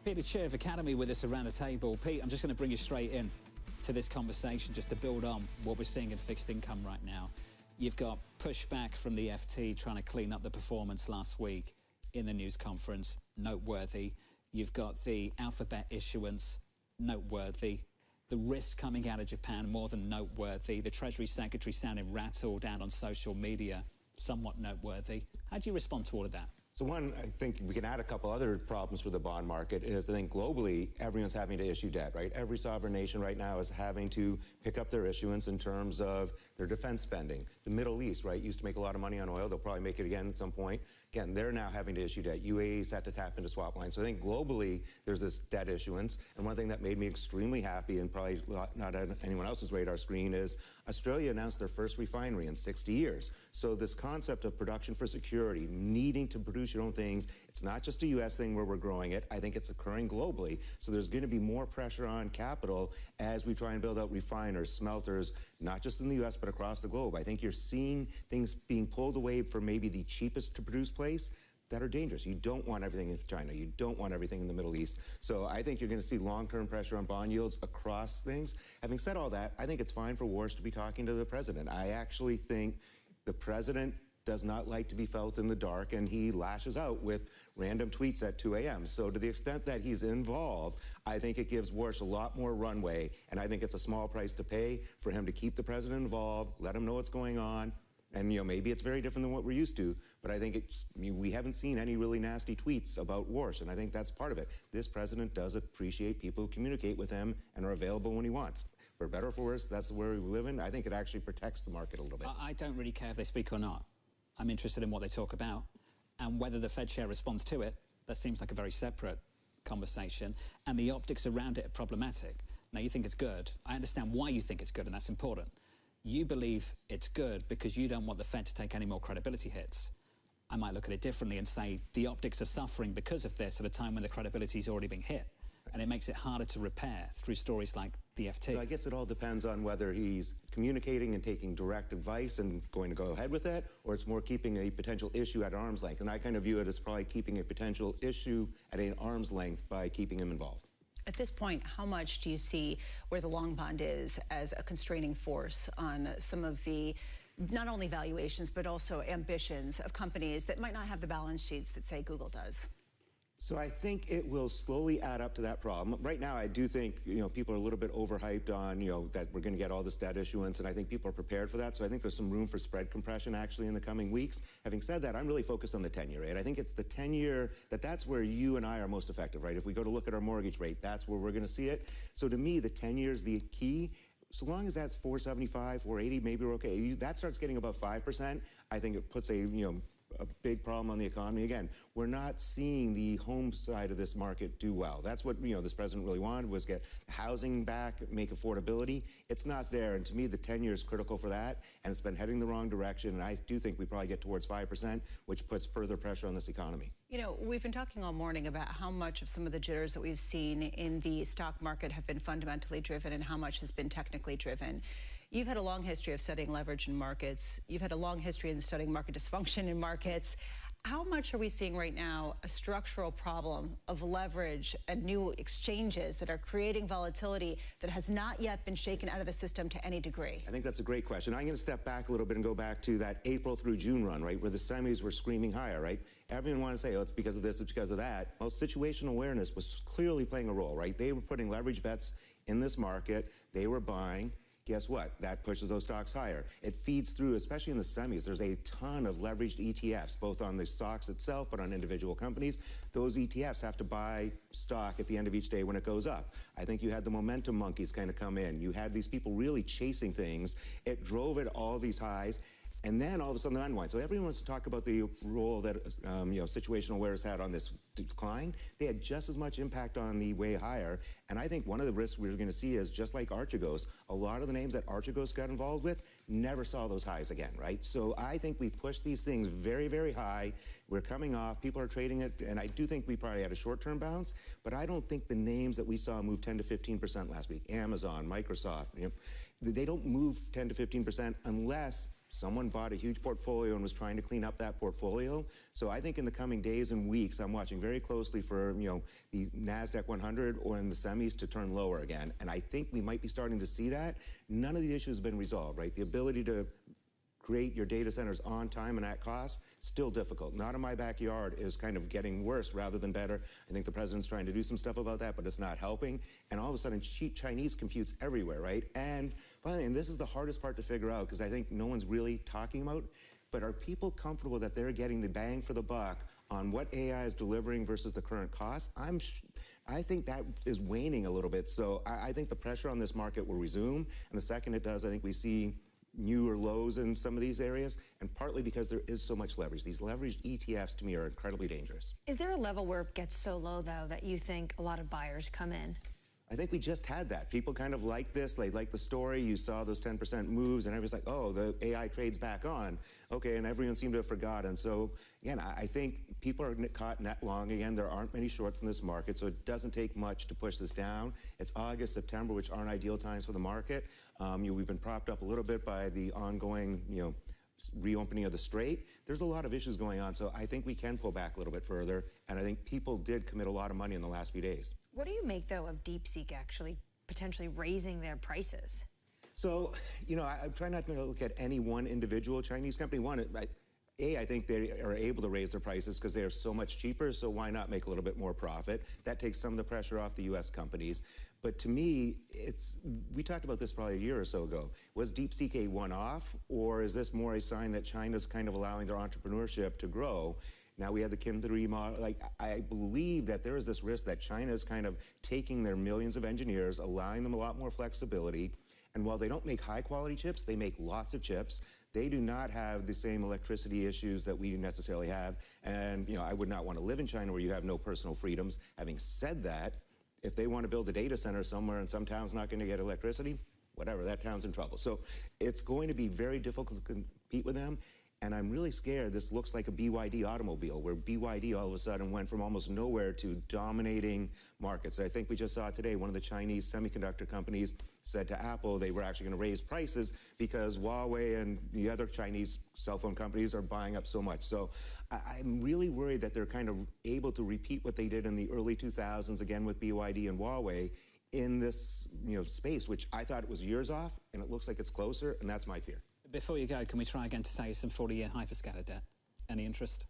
Peter Tchir of Academy with us around the table. Pete, I'm just going to bring you straight in to this conversation just to build on what we're seeing in fixed income right now. You've got pushback from the FT trying to clean up the performance last week in the news conference, noteworthy. You've got the Alphabet issuance, noteworthy. The risk coming out of Japan, more than noteworthy. The Treasury Secretary sounding rattled out on social media, somewhat noteworthy. How do you respond to all of that? So one, I think we can add a couple other problems for the bond market is I think globally, everyone's having to issue debt, right? Every sovereign nation right now is having to pick up their issuance in terms of their defense spending. The Middle East, right, used to make a lot of money on oil. They'll probably make it again at some point. Again, they're now having to issue debt. UAE's had to tap into swap lines. So I think globally, there's this debt issuance. And one thing that made me extremely happy and probably not on anyone else's radar screen is Australia announced their first refinery in 60 years. So this concept of production for security, needing to produce your own things, it's not just a U.S. thing where we're growing it. I think it's occurring globally. So there's going to be more pressure on capital as we try and build out refiners, smelters, not just in the U.S. but across the globe. I think you're seeing things being pulled away from maybe the cheapest to produce place that are dangerous. You don't want everything in China. You don't want everything in the Middle East. So I think you're going to see long-term pressure on bond yields across things. Having said all that, I think it's fine for Wars to be talking to the president. I actually think the president does not like to be felt in the dark, and he lashes out with random tweets at 2 a.m. So to the extent that he's involved, I think it gives Warsh a lot more runway, and I think it's a small price to pay for him to keep the president involved, let him know what's going on. And, you know, maybe it's very different than what we're used to, but I think we haven't seen any really nasty tweets about Warsh, and I think that's part of it. This president does appreciate people who communicate with him and are available when he wants. For better or for worse, that's the world we live in. I think it actually protects the market a little bit. I don't really care if they speak or not. I'm interested in what they talk about, and whether the Fed chair responds to it. That seems like a very separate conversation, and the optics around it are problematic. Now, you think it's good. I understand why you think it's good, and that's important. You believe it's good because you don't want the Fed to take any more credibility hits. I might look at it differently and say the optics are suffering because of this at a time when the credibility's already been hit. And it makes it harder to repair through stories like the FT. So I guess it all depends on whether he's communicating and taking direct advice and going to go ahead with it, or it's more keeping a potential issue at arm's length. And I kind of view it as probably keeping a potential issue at an arm's length by keeping him involved. At this point, how much do you see where the long bond is as a constraining force on some of the not only valuations but also ambitions of companies that might not have the balance sheets that, say, Google does? So I think it will slowly add up to that problem. Right now, I do think, people are a little bit overhyped on, that we're going to get all this debt issuance, and I think people are prepared for that. So I think there's some room for spread compression actually in the coming weeks. Having said that, I'm really focused on the 10-year rate. I think it's the 10-year that's where you and I are most effective, right? If we go to look at our mortgage rate, that's where we're going to see it. So to me, the 10-year is the key. So long as that's 475, 480, maybe we're okay. That starts getting above 5%. I think it puts a big problem on the economy. Again, we're not seeing the home side of this market do well. That's what this president really wanted, was get housing back, make affordability. It's not there, and to me, the 10-year is critical for that, and it's been heading the wrong direction, and I do think we probably get towards 5%, which puts further pressure on this economy. We've been talking all morning about how much of some of the jitters that we've seen in the stock market have been fundamentally driven and how much has been technically driven. You've had a long history of studying leverage in markets. You've had a long history in studying market dysfunction in markets. How much are we seeing right now a structural problem of leverage and new exchanges that are creating volatility that has not yet been shaken out of the system to any degree? I think that's a great question. I'm going to step back a little bit and go back to that April through June run, right, where the semis were screaming higher, right? Everyone wanted to say, oh, it's because of this, it's because of that. Well, situational awareness was clearly playing a role, right? They were putting leverage bets in this market. They were buying. Guess what? That pushes those stocks higher. It feeds through, especially in the semis. There's a ton of leveraged ETFs, both on the stocks itself, but on individual companies. Those ETFs have to buy stock at the end of each day when it goes up. I think you had the momentum monkeys kind of come in. You had these people really chasing things. It drove it all these highs. And then all of a sudden, the unwind. So everyone wants to talk about the role that situational awareness had on this decline. They had just as much impact on the way higher. And I think one of the risks we're going to see is, just like Archegos, a lot of the names that Archegos got involved with never saw those highs again, right? So I think we pushed these things very, very high. We're coming off. People are trading it. And I do think we probably had a short-term bounce. But I don't think the names that we saw move 10 to 15% last week, Amazon, Microsoft, they don't move 10 to 15% unless someone bought a huge portfolio and was trying to clean up that portfolio. So I think in the coming days and weeks, I'm watching very closely for, the NASDAQ 100 or in the semis to turn lower again. And I think we might be starting to see that. None of the issues have been resolved, right? The ability to create your data centers on time and at cost, still difficult. Not in my backyard is kind of getting worse rather than better. I think the president's trying to do some stuff about that, but it's not helping. And all of a sudden, cheap Chinese compute's everywhere, right? And finally, and this is the hardest part to figure out because I think no one's really talking about, but are people comfortable that they're getting the bang for the buck on what AI is delivering versus the current cost? I think that is waning a little bit. So I think the pressure on this market will resume. And the second it does, I think we see newer lows in some of these areas, and partly because there is so much leverage. These leveraged ETFs, to me, are incredibly dangerous. Is there a level where it gets so low, though, that you think a lot of buyers come in? I think we just had that. People kind of like this. They like the story. You saw those 10% moves, and everybody's like, oh, the AI trade's back on. Okay, and everyone seemed to have forgotten. So, again, I think people are caught net long. Again, there aren't many shorts in this market, so it doesn't take much to push this down. It's August, September, which aren't ideal times for the market. We've been propped up a little bit by the ongoing, reopening of the Strait. There's a lot of issues going on, so I think we can pull back a little bit further, and I think people did commit a lot of money in the last few days. What do you make, though, of DeepSeek actually potentially raising their prices? So, I try not to look at any one individual Chinese company. I think they are able to raise their prices because they are so much cheaper, so why not make a little bit more profit? That takes some of the pressure off the U.S. companies. But to me, we talked about this probably a year or so ago. Was DeepSeek a one-off, or is this more a sign that China's kind of allowing their entrepreneurship to grow? Now we have the Kim 3 model. I believe that there is this risk that China is kind of taking their millions of engineers, allowing them a lot more flexibility. And while they don't make high-quality chips, they make lots of chips. They do not have the same electricity issues that we necessarily have. And, I would not want to live in China where you have no personal freedoms. Having said that, if they want to build a data center somewhere and some town's not going to get electricity, whatever, that town's in trouble. So it's going to be very difficult to compete with them. And I'm really scared this looks like a BYD automobile, where BYD all of a sudden went from almost nowhere to dominating markets. I think we just saw today one of the Chinese semiconductor companies said to Apple they were actually going to raise prices because Huawei and the other Chinese cell phone companies are buying up so much. So I'm really worried that they're kind of able to repeat what they did in the early 2000s again with BYD and Huawei in this space, which I thought it was years off, and it looks like it's closer, and that's my fear. Before you go, can we try again to say some 40-year hyperscaler debt? Any interest?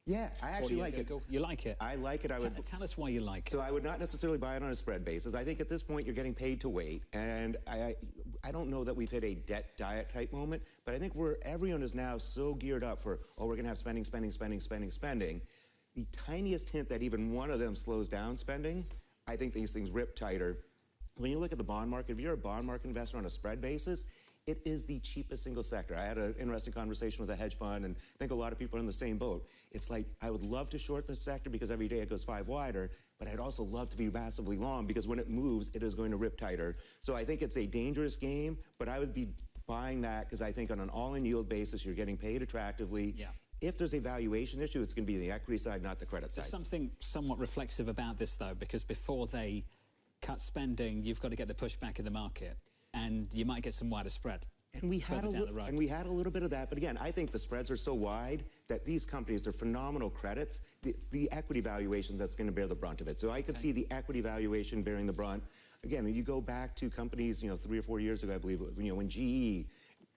Yeah, I actually like it. You like it? I like it. Tell us why you like it. So I would not necessarily buy it on a spread basis. I think at this point you're getting paid to wait, and I don't know that we've hit a debt diet type moment, but I think everyone is now so geared up for, we're going to have spending. The tiniest hint that even one of them slows down spending, I think these things rip tighter. When you look at the bond market, if you're a bond market investor on a spread basis, it is the cheapest single sector. I had an interesting conversation with a hedge fund, and I think a lot of people are in the same boat. It's like, I would love to short this sector because every day it goes 5 wider, but I'd also love to be massively long because when it moves, it is going to rip tighter. So I think it's a dangerous game, but I would be buying that because I think on an all-in yield basis, you're getting paid attractively. Yeah. If there's a valuation issue, it's going to be the equity side, not the credit side. There's something somewhat reflexive about this, though, because before they cut spending, you've got to get the pushback in the market, and you might get some wider spread. And we had a little bit of that, but again, I think the spreads are so wide that these companies, they're phenomenal credits. It's the equity valuation that's going to bear the brunt of it. So I could see the equity valuation bearing the brunt. Again, when you go back to companies, 3 or 4 years ago, I believe, when GE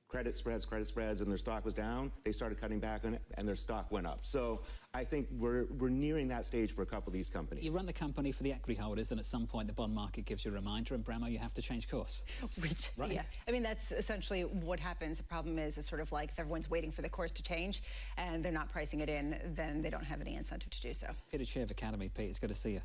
credit spreads, and their stock was down, they started cutting back on it, and their stock went up. So I think we're nearing that stage for a couple of these companies. You run the company for the equity holders, and at some point the bond market gives you a reminder, and Bramo, you have to change course. Right? Yeah. I mean, that's essentially what happens. The problem is sort of like if everyone's waiting for the course to change and they're not pricing it in, then they don't have any incentive to do so. Peter Tchir of Academy. Pete, it's good to see you.